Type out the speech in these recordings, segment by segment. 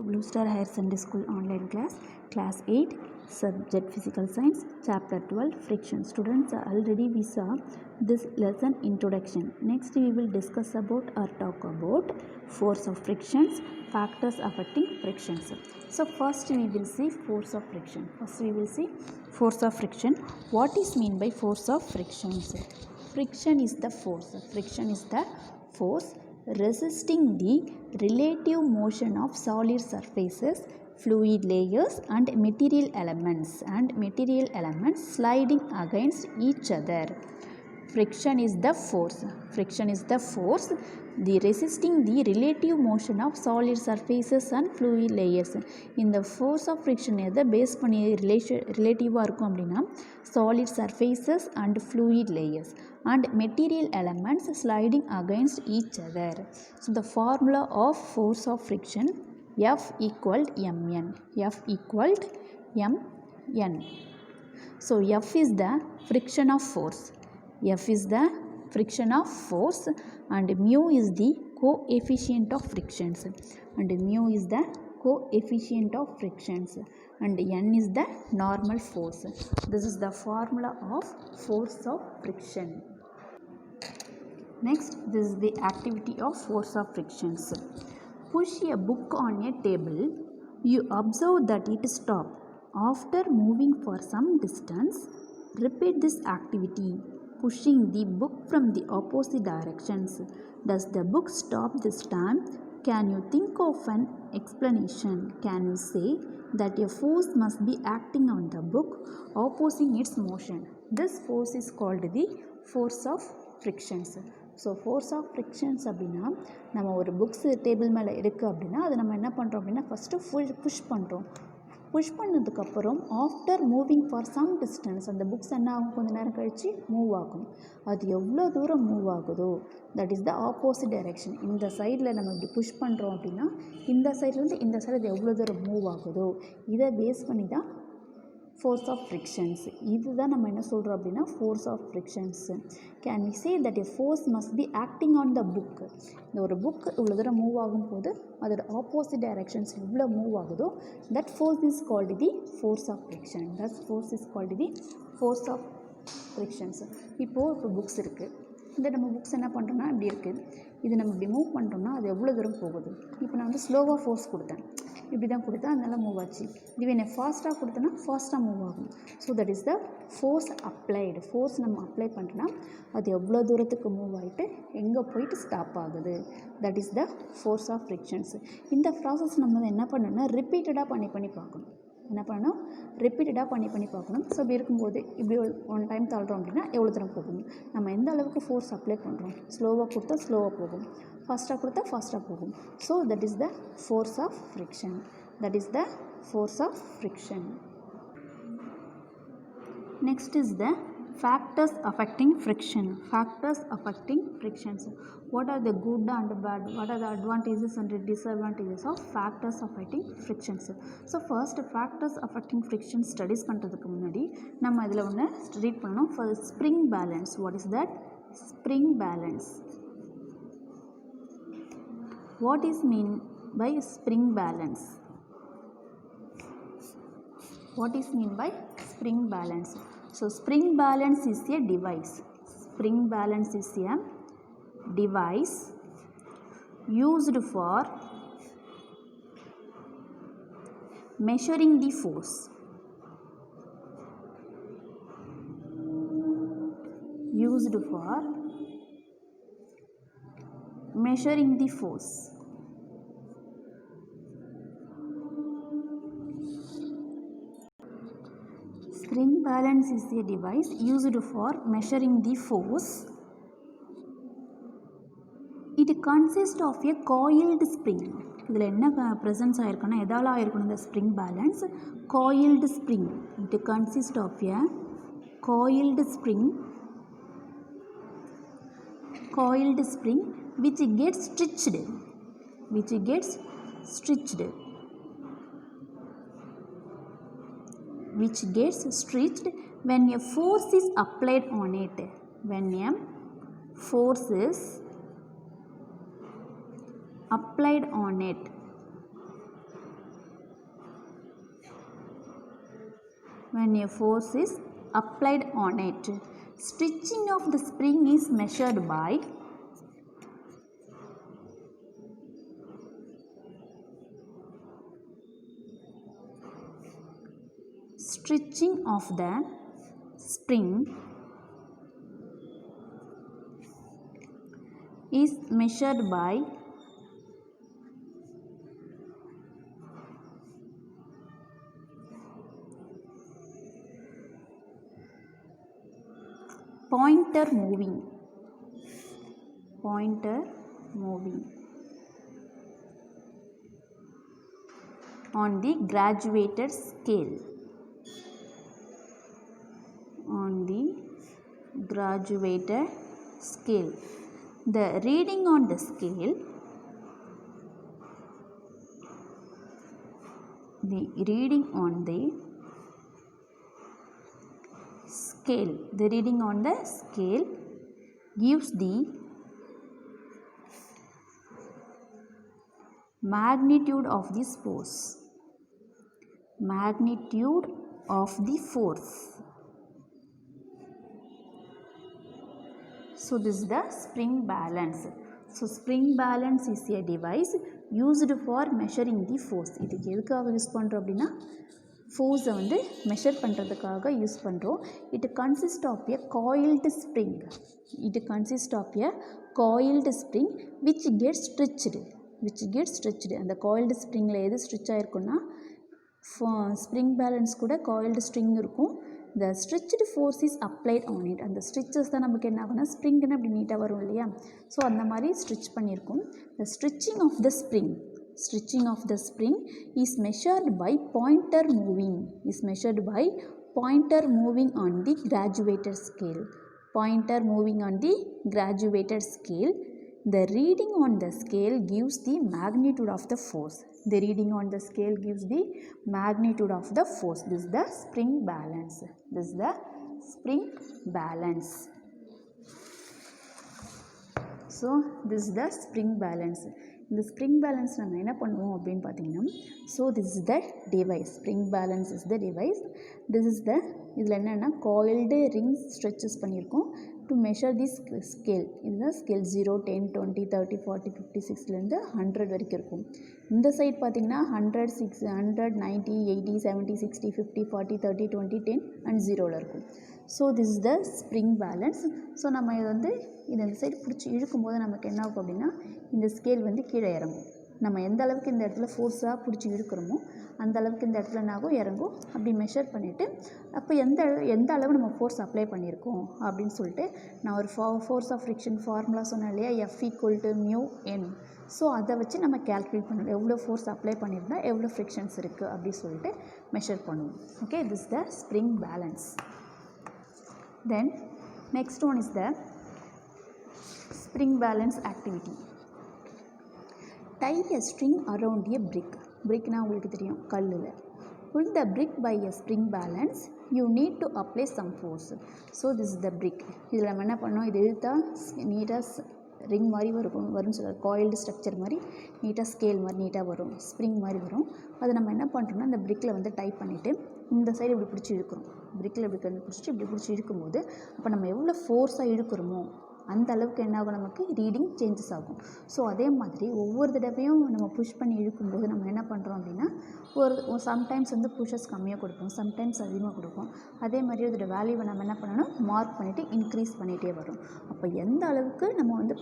Blue Star Higher Secondary School online class, class 8, subject physical science, chapter 12, friction. Students, already we saw this lesson introduction. Next we will discuss about or talk about force of frictions, factors affecting frictions. So first we will see force of friction. Force of friction. What is mean by force of frictions? Friction is the force. Friction is the force resisting the relative motion of solid surfaces, fluid layers and material elements sliding against each other. Friction is the force the resisting the relative motion of solid surfaces and fluid layers. இந்த force of friction எதை base பண்ணி ரிலேட்டிவாக இருக்கும் அப்படின்னா solid surfaces and fluid layers and material elements sliding against each other. So the formula of force of friction, F equaled mn. So F is the friction of force. And mu is the coefficient of frictions. And n is the normal force. This is the formula of force of friction. Next, this is the activity of force of frictions. Push a book on a table. You observe that it stops. After moving for some distance, repeat this activity, pushing the book from the opposite directions. Does the book stop this time? Can you think of an explanation? Can you say that a force must be acting on the book opposing its motion? This force is called the force of frictions. So force of frictions அப்படின்னா நம்ம ஒரு books table மேலே இருக்குது அப்படின்னா அதை நம்ம என்ன பண்ணுறோம் அப்படின்னா ஃபஸ்ட்டு புஷ் பண்ணுறோம். புஷ் பண்ணதுக்கப்புறம் after moving for some distance அந்த புக்ஸ் என்ன ஆகும், கொஞ்சம் நேரம் கழித்து மூவ் ஆகும். அது எவ்வளோ தூரம் மூவ் ஆகுதோ that is the opposite direction. இந்த சைடில் நம்ம இப்படி புஷ் பண்ணுறோம் அப்படின்னா இந்த சைட்லேருந்து இந்த சைடு அது எவ்வளோ தூரம் மூவ் ஆகுதோ இதை பேஸ் பண்ணி தான் force of frictions. இதுதான் நம்ம என்ன சொல்கிறோம் அப்படின்னா force of frictions. Can we say that a force must be acting on the book? இந்த ஒரு புக் இவ்வளோ தூரம் மூவ் ஆகும்போது அதோட ஆப்போசிட் டைரெக்ஷன்ஸ் எவ்வளோ மூவ் ஆகுதோ that force is called the force of friction. இப்போது புக்ஸ் இருக்குது. இந்த நம்ம புக்ஸ் என்ன பண்ணுறோன்னா இப்படி இருக்குது. இது நம்ம இப்படி மூவ் பண்ணுறோம்னா அது எவ்வளோ தூரம் போகுது. இப்போ நான் வந்து ஸ்லோவாக ஃபோர்ஸ் கொடுத்தேன், இப்படி தான் கொடுத்தேன், அதனால் மூவ் ஆச்சு. இதுவே நான் ஃபாஸ்ட்டாக கொடுத்தேன்னா ஃபாஸ்ட்டாக மூவ் ஆகும். So that is the force applied. Force நம்ம அப்ளை பண்ணுறோன்னா அது எவ்வளோ தூரத்துக்கு மூவ் ஆகிட்டு எங்கே போயிட்டு ஸ்டாப் ஆகுது. That is the force of frictions. இந்த ப்ராசஸ் நம்ம என்ன பண்ணணும்னா ரிப்பீட்டடாக பண்ணி பார்க்கணும். ஸோ இப்படி இருக்கும்போது இப்படி ஒன் டைம் தள்ளுறோம் அப்படின்னா எவ்வளோ தூரம் போகும், நம்ம எந்த அளவுக்கு ஃபோர்ஸ் அப்ளை பண்ணுறோம். ஸ்லோவாக கொடுத்தா ஸ்லோவாக போகும், ஃபாஸ்ட்டாக கொடுத்தா ஃபாஸ்ட்டாக போகும். So that is the force of friction. Next is the factors affecting friction. What are the good and bad? What are the advantages and disadvantages of factors affecting frictions? So first, factors affecting friction studies பண்ணுறதுக்கு முன்னாடி நம்ம இதில் ஒன்று read பண்ணணும். For spring balance, what is that? Spring balance. What is mean by spring balance? So spring balance is a device. Used for measuring the force. Spring balance is a device used for measuring the force. It consists of a coiled spring. இதில் என்ன presence ஆகிருக்குன்னா எதால் ஆகிருக்கணும் இந்த spring balance? coiled spring. It consists of a coiled spring which gets stretched when a force is applied on it. applied on it. when a force is applied on it. Stretching of the spring is measured by stretching of the spring is measured by pointer moving on the graduated scale. The reading on the scale gives the magnitude of this force. So this is the spring balance. So spring balance is a device used for measuring the force. இதுக்கு எதுக்காக use பண்ணுறோம் அப்படின்னா ஃபோர்ஸை வந்து measure பண்ணுறதுக்காக use பண்ணுறோம். It consist of a coiled spring which get stretched. அந்த coiled ஸ்ப்ரிங்கில் எது ஸ்ட்ரிச் ஆகிருக்குன்னா ஸ்ப்ரிங் பேலன்ஸ் கூட காயில்டு ஸ்ட்ரிங் இருக்கும். The stretched force is applied on it. அந்த ஸ்ட்ரிச்சஸ் தான் நமக்கு என்ன ஆகும்னா ஸ்ப்ரிங்னு அப்படி நீட்டாக வரும் இல்லையா, ஸோ அந்த மாதிரி stitch பண்ணியிருக்கும். The stretching of the spring is measured by pointer moving on the graduated scale. The reading on the scale gives the magnitude of the force. This is the spring balance. So this is the spring balance. இந்த spring balance நம்ம என்ன பண்ணுவோம் அப்படின்னு பார்த்தீங்கன்னா, so this is the device. Spring balance is the device. இதில் என்னென்னா coiled rings stretches பண்ணியிருக்கோம் to measure the scale. இதுதான் ஸ்கேல் 0, 10, 20, 30, 40, 50, 60 100 வரைக்கும் இருக்கும். இந்த சைட் பார்த்திங்கன்னா 100, 600, 90, 80, 70, 60, 50, 40, 30, 20, 10 அண்ட் 0ல் இருக்கும். So this is the spring balance. So நம்ம இது வந்து இந்த சைடு பிடிச்சி இழுக்கும்போது நமக்கு என்ன ஆகும் அப்படின்னா இந்த ஸ்கேல் வந்து கீழே இறங்கும். நம்ம எந்த அளவுக்கு இந்த இடத்துல ஃபோர்ஸாக பிடிச்சி இழுக்கிறோமோ அந்த அளவுக்கு இந்த இடத்துல என்னாகும், இறங்கும். அப்படி மெஷர் பண்ணிவிட்டு அப்போ எந்த அளவு நம்ம ஃபோர்ஸ் அப்ளை பண்ணியிருக்கோம் அப்படின்னு சொல்லிட்டு நான் ஒரு ஃபோர்ஸ் ஆஃப் ஃப்ரிக்ஷன் ஃபார்முலா சொன்னேன் இல்லையா, F = μN. ஸோ அதை வச்சு நம்ம கேல்குலேட் பண்ணணும், எவ்வளோ ஃபோர்ஸ் அப்ளை பண்ணியிருந்தால் எவ்வளோ ஃப்ரிக்ஷன்ஸ் இருக்குது அப்படின்னு சொல்லிட்டு மெஷர் பண்ணுவோம். Okay, this is the spring balance. Then next one is the spring balance activity. Tie a string around a brick. Brickனா உங்களுக்கு தெரியும், கல்லில். Pull the brick by a spring balance. You need to apply some force. So this is the brick. இதில் நம்ம என்ன பண்ணோம், இது இழுத்தா நீட்டாக ரிங் மாதிரி வரும்னு சொல்லுவார். காயில்டு ஸ்ட்ரக்சர் மாதிரி நீட்டாக ஸ்கேல் மாதிரி நீட்டாக வரும், ஸ்ப்ரிங் மாதிரி வரும். அதை நம்ம என்ன பண்ணுறோம்னா இந்த பிரிக்கில் வந்து டைப் பண்ணிவிட்டு இந்த சைடு இப்படி பிடிச்சி இழுக்கிறோம். பிரிக்கில் இப்படி பிடிச்சிட்டு இப்படி பிடிச்சி இழுக்கும்போது அப்போ நம்ம எவ்வளோ ஃபோர்ஸாக இழுக்கிறோமோ அந்த அளவுக்கு என்ன ஆகும், நமக்கு ரீடிங் சேஞ்சஸ் ஆகும். ஸோ அதே மாதிரி ஒவ்வொரு தடவையும் நம்ம புஷ் பண்ணி இழுக்கும்போது நம்ம என்ன பண்ணுறோம் அப்படின்னா சம்டைம்ஸ் வந்து புஷஸ் கம்மியாக கொடுப்போம், சம்டைம்ஸ் அதிகமாக கொடுப்போம். அதே மாதிரி அதோட வேல்யூவை நம்ம என்ன பண்ணணும், மார்க் பண்ணிவிட்டு இன்க்ரீஸ் பண்ணிகிட்டே வரும். அப்போ எந்த அளவுக்கு நம்ம வந்து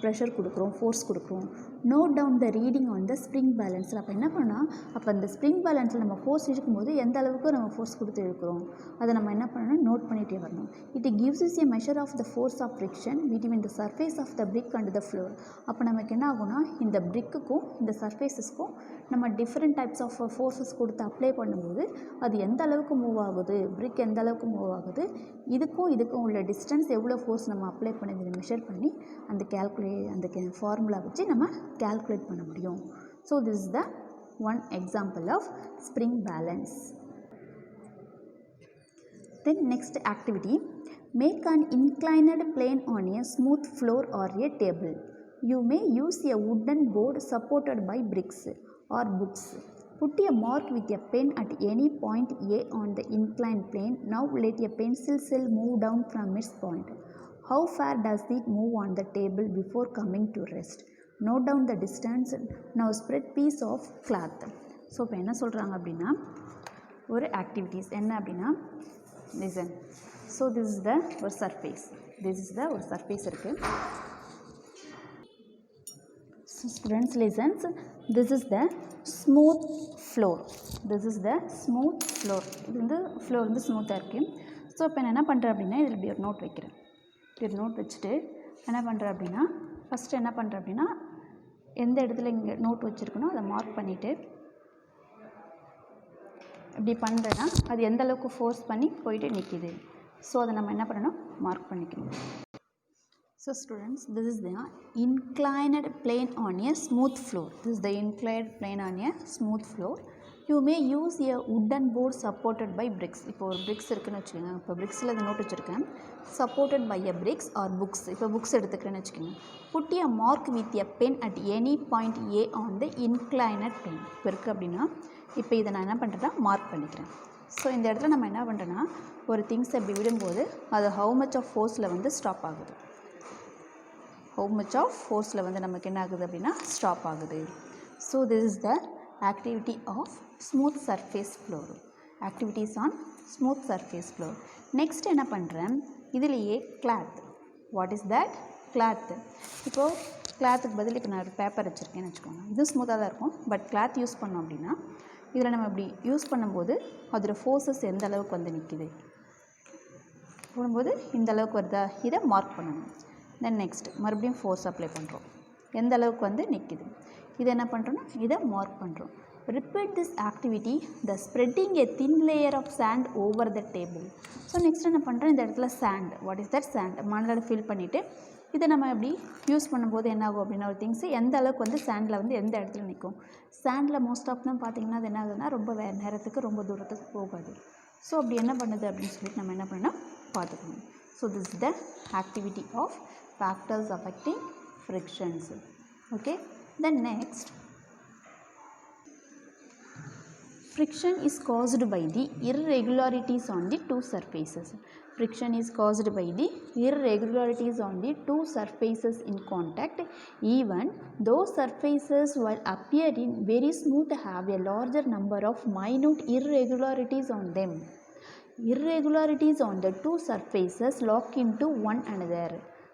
ப்ரெஷர் கொடுக்குறோம், ஃபோர்ஸ் கொடுக்குறோம், note down the reading on the spring பேலன்ஸில். அப்போ என்ன பண்ணால் அப்போ அந்த ஸ்ப்ரிங் பேலன்ஸில் நம்ம ஃபோர்ஸ் இழுக்கும்போது எந்த அளவுக்கு நம்ம ஃபோர்ஸ் கொடுத்து இழுக்கிறோம் அதை நம்ம என்ன பண்ணணும், நோட் பண்ணிகிட்டே வரணும். It gives is a measure of the force of friction between the surface of the brick and the floor. அப்போ நமக்கு என்ன ஆகும்னா இந்த பிரிக்குக்கும் இந்த சர்ஃபேஸஸ்க்கும் நம்ம டிஃப்ரெண்ட் டைப்ஸ் ஆஃப் ஃபோர்ஸஸ் கொடுத்து அப்ளை பண்ணும்போது அது எந்த அளவுக்கு மூவ் ஆகுது, பிரிக் எந்த அளவுக்கு மூவ் ஆகுது, இதுக்கும் உள்ள டிஸ்டன்ஸ் எவ்வளோ ஃபோர்ஸ் நம்ம அப்ளை பண்ணி மெஷர் பண்ணி அந்த ஃபார்முலா வச்சு நம்ம calculate பண்ண முடியும். So this is the one example of spring balance. Then next activity, make an inclined plane on a smooth floor or a table. You may use a wooden board supported by bricks or books. Put a mark with a pen at any point A on the inclined plane. Now let a pencil cell move down from its point. How far does it move on the table before coming to rest? Note down the distance. Now spread piece of cloth. So இப்போ என்ன சொல்கிறாங்க அப்படின்னா ஒரு activities என்ன அப்படின்னா listen. So this is த ஒரு surface, ஒரு surface இருக்குது. So students listens, this is the smooth floor. இது வந்து ஃப்ளோர் வந்து ஸ்மூத்தாக இருக்குது. ஸோ இப்போ நான் என்ன பண்ணுறேன் அப்படின்னா இதில் இப்படி ஒரு நோட் வைக்கிறேன். ஒரு நோட் வச்சுட்டு என்ன பண்ணுறேன் அப்படின்னா ஃபஸ்ட்டு என்ன பண்ணுறேன் அப்படின்னா எந்த இடத்துல இங்கே நோட் வச்சுருக்கணும் அதை மார்க் பண்ணிவிட்டு இப்படி பண்ணுறேன்னா அது எந்த அளவுக்கு ஃபோர்ஸ் பண்ணி போயிட்டு நிற்கிது. ஸோ அதை நம்ம என்ன பண்ணணும், மார்க் பண்ணிக்கணும். So students, this is the inclined plane on a smooth floor. You may use a wooden board supported by bricks. இப்போ ஒரு bricks இருக்குன்னு வச்சுக்கோங்க. இப்போ bricksல இந்த நோட் வச்சுருக்கேன். Supported by a bricks or books. இப்போ books எடுத்துக்கிறேன்னு வச்சுக்கோங்க. Put a mark with a pen at any point A on the inclined plane. இப்போ இருக்குது அப்படின்னா இப்போ இதை நான் என்ன பண்ணுறேன்னா மார்க் பண்ணிக்கிறேன். ஸோ இந்த இடத்துல நம்ம என்ன பண்ணுறோன்னா ஒரு திங்ஸை இப்படி விடும்போது அது how much of forceல வந்து ஸ்டாப் ஆகுது. வந்து நமக்கு என்ன ஆகுது அப்படின்னா ஸ்டாப் ஆகுது. So this is the activity of smooth surface floor. Activities on smooth surface floor. Next என்ன பண்ணுறேன், இதுலேயே cloth. What is that? Cloth. இப்போது கிளாத்துக்கு பதில் இப்போ நான் ஒரு பேப்பர் வச்சுருக்கேன்னு வச்சுக்கோங்க. இது ஸ்மூத்தாக தான் இருக்கும். பட் கிளாத் யூஸ் பண்ணோம் அப்படின்னா இதில் நம்ம இப்படி யூஸ் பண்ணும்போது அதோட ஃபோர்ஸஸ் எந்த அளவுக்கு வந்து நிற்கிது போடும்போது இந்த அளவுக்கு வருதா, இதை மார்க் பண்ணணும். தென் நெக்ஸ்ட் மறுபடியும் ஃபோர்ஸ் அப்ளை பண்ணுறோம், எந்த அளவுக்கு வந்து நிற்கிது, இதை என்ன பண்ணுறோன்னா இதை மார்க் பண்ணுறோம். Repeat this activity the spreading a thin layer of sand over the table. So next என்ன பண்ணுறோம், இந்த இடத்துல sand. What is that? Sand. மணலோட ஃபில் பண்ணிவிட்டு இதை நம்ம எப்படி யூஸ் பண்ணும்போது என்ன ஆகும் அப்படின்னா ஒரு திங்ஸு எந்த அளவுக்கு வந்து சாண்டில் வந்து எந்த இடத்துல நிற்கும். சாண்டில் மோஸ்ட் ஆஃப் தான் பார்த்திங்கன்னா அது என்ன ஆகுதுன்னா ரொம்ப நேரத்துக்கு ரொம்ப தூரத்துக்கு போகாது. ஸோ அப்படி என்ன பண்ணுது அப்படின்னு சொல்லிட்டு நம்ம என்ன பண்ணால் பார்த்துக்கணும். So this is the activity of factors affecting frictions. Okay, then next, friction is caused by the irregularities on the two surfaces. Friction is caused by the irregularities on the two surfaces in contact. Even those surfaces while appearing very smooth have a larger number of minute irregularities on them. Irregularities on the two surfaces lock into one another.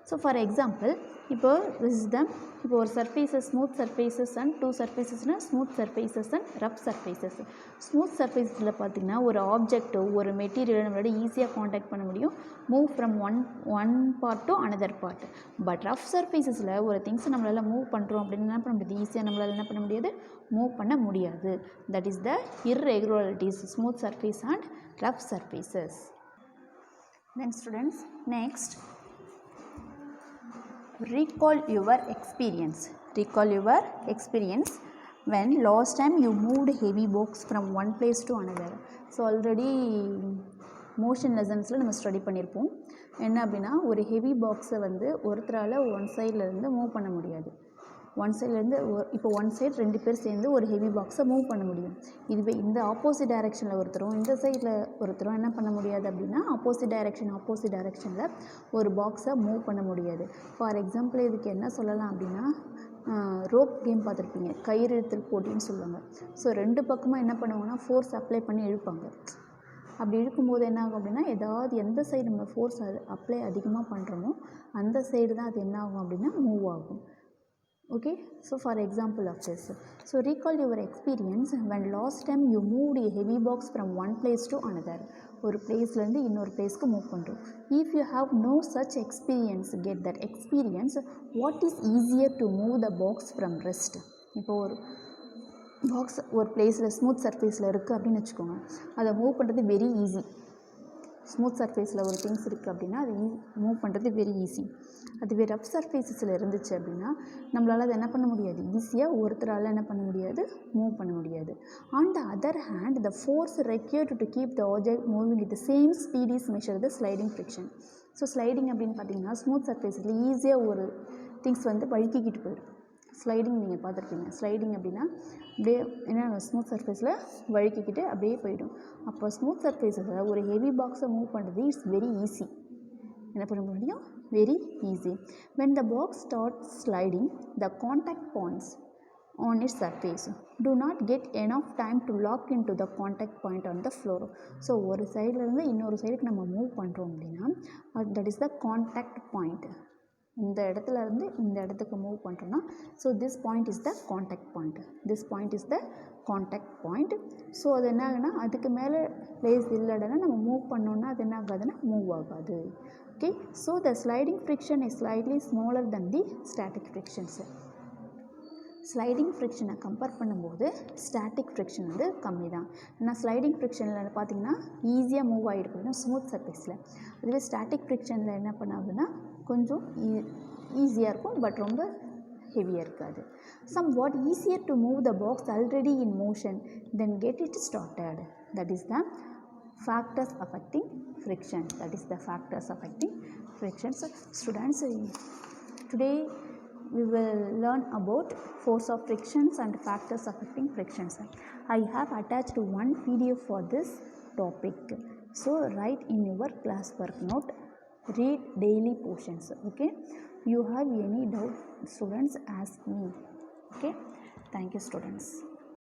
So for example, இப்போ this is the இப்போ ஒரு surfaces smooth surfaces and two சர்ஃபேஸஸ்னால் smooth surfaces and rough surfaces. Smooth சர்ஃபேஸில் பார்த்திங்கன்னா ஒரு ஆப்ஜெக்ட்டோ ஒரு material நம்மளோட ஈஸியாக காண்டாக்ட் பண்ண முடியும், move from one part to another part. But rough சர்ஃபேஸஸில் ஒரு திங்ஸை நம்மளால் மூவ் பண்ணுறோம் அப்படின்னு என்ன பண்ண முடியாது, ஈஸியாக நம்மளால் என்ன பண்ண முடியாது, மூவ் பண்ண முடியாது. That is the irregularities, smooth surface and rough surfaces. Then students, next, recall your experience. When last time you moved heavy box from one place to another. So already motion லெசன்ஸில் நம்ம study பண்ணியிருப்போம். என்ன அப்படின்னா ஒரு heavy பாக்ஸை வந்து ஒருத்தரால் one சைட்லேருந்து move பண்ண முடியாது. இப்போ ஒன் சைடு ரெண்டு பேர் சேர்ந்து ஒரு ஹெவி பாக்ஸை மூவ் பண்ண முடியும். இதுவே இந்த ஆப்போசிட் டைரெக்ஷனில் ஒருத்தரும் இந்த சைடில் ஒருத்தரும் என்ன பண்ண முடியாது அப்படின்னா ஆப்போசிட் டைரெக்ஷனில் ஒரு பாக்ஸை மூவ் பண்ண முடியாது. ஃபார் எக்ஸாம்பிள் இதுக்கு என்ன சொல்லலாம் அப்படின்னா ரோப் கேம் பார்த்துருப்பீங்க, கயிறு இழுத்தல் போட்டின்னு சொல்லுவாங்க. ஸோ ரெண்டு பக்கமும் என்ன பண்ணுவாங்கன்னா ஃபோர்ஸ் அப்ளை பண்ணி இழுப்பாங்க. அப்படி இருக்கும்போது என்ன ஆகும் அப்படின்னா எந்த சைடு நம்ம ஃபோர்ஸ் அப்ளை அதிகமாக பண்ணுறோமோ அந்த சைடு தான் அது என்ன ஆகும் அப்படின்னா மூவ் ஆகும். Okay, so for example of this, so recall your experience when last time you moved a heavy box from one place to another. ஒரு பிளேஸ்லேருந்து இன்னொரு பிளேஸ்க்கு மூவ் பண்ணுறோம். If you have no such experience, get that experience. What is easier to move the box from rest? இப்போ ஒரு box ஒரு பிளேஸில் smooth சர்ஃபேஸில் இருக்குது அப்படின்னு வச்சுக்கோங்க, அதை மூவ் பண்ணுறது வெரி ஈஸி. ஸ்மூத் சர்ஃபேஸில் ஒரு திங்ஸ் இருக்குது அப்படின்னா அது மூவ் பண்ணுறது வெரி ஈஸி. அதுவே ரஃப் சர்ஃபேஸஸில் இருந்துச்சு அப்படின்னா நம்மளால் அதை என்ன பண்ண முடியாது, ஈஸியாக ஒருத்தரால் என்ன பண்ண முடியாது, மூவ் பண்ண முடியாது. On the other hand the force required to keep the object moving with the same speed is measure the sliding friction. So sliding அப்படின்னு பார்த்தீங்கன்னா ஸ்மூத் சர்ஃபேஸில் ஈஸியாக ஒரு திங்ஸ் வந்து வழுக்கிக்கிட்டு போயிடும். ஸ்லைடிங் நீங்கள் பார்த்துருப்பீங்க. ஸ்லைடிங் அப்படின்னா அப்படியே என்ன ஸ்மூத் சர்ஃபேஸில் வழுக்கிக்கிட்டு அப்படியே போயிடும். அப்போ ஸ்மூத் சர்ஃபேஸில் ஒரு ஹெவி பாக்ஸை மூவ் பண்ணுறது இட்ஸ் வெரி ஈஸி. என்ன பண்ண முடியும்? Very easy. when the box starts sliding, the contact points on its surface do not get enough time to lock into the contact point on the floor. So ஒரு சைட்லேருந்து இன்னொரு சைடுக்கு நம்ம move பண்ணுறோம் அப்படின்னா that is the contact point. இந்த இடத்துல இருந்து இந்த இடத்துக்கு மூவ் பண்ணுறோன்னா so this point is the contact point. This point is the contact point. So அது என்ன ஆகுனா அதுக்கு மேலே லேஸ் இல்லைன்னா நம்ம மூவ் பண்ணோன்னா அது என்ன ஆகாதுன்னா மூவ் ஆகாது. Okay, so the sliding friction is slightly smaller then the static frictions. Sliding ஃப்ரிக்ஷனை கம்பேர் பண்ணும்போது ஸ்டாட்டிக் ஃப்ரிக்ஷன் வந்து கம்மி தான். ஏன்னா ஸ்லைடிங் ஃப்ரிக்ஷனில் பார்த்திங்கன்னா ஈஸியாக மூவ் ஆகிருக்கும் ஸ்மூத் சர்ஃபேஸில். அதுவே ஸ்டாட்டிக் ஃப்ரிக்ஷனில் என்ன பண்ணாதுன்னா கொஞ்சம் ஈஸியாக இருக்கும், பட் ரொம்ப ஹெவியாக இருக்காது. somewhat easier to move the box already in motion then get it started. That is the factors affecting friction. That is the factors affecting friction. So students, today we will learn about force of frictions and factors affecting frictions. I have attached one PDF for this topic. So write in your classwork note, read daily portions. Okay, you have any doubt students, ask me. Okay, thank you students.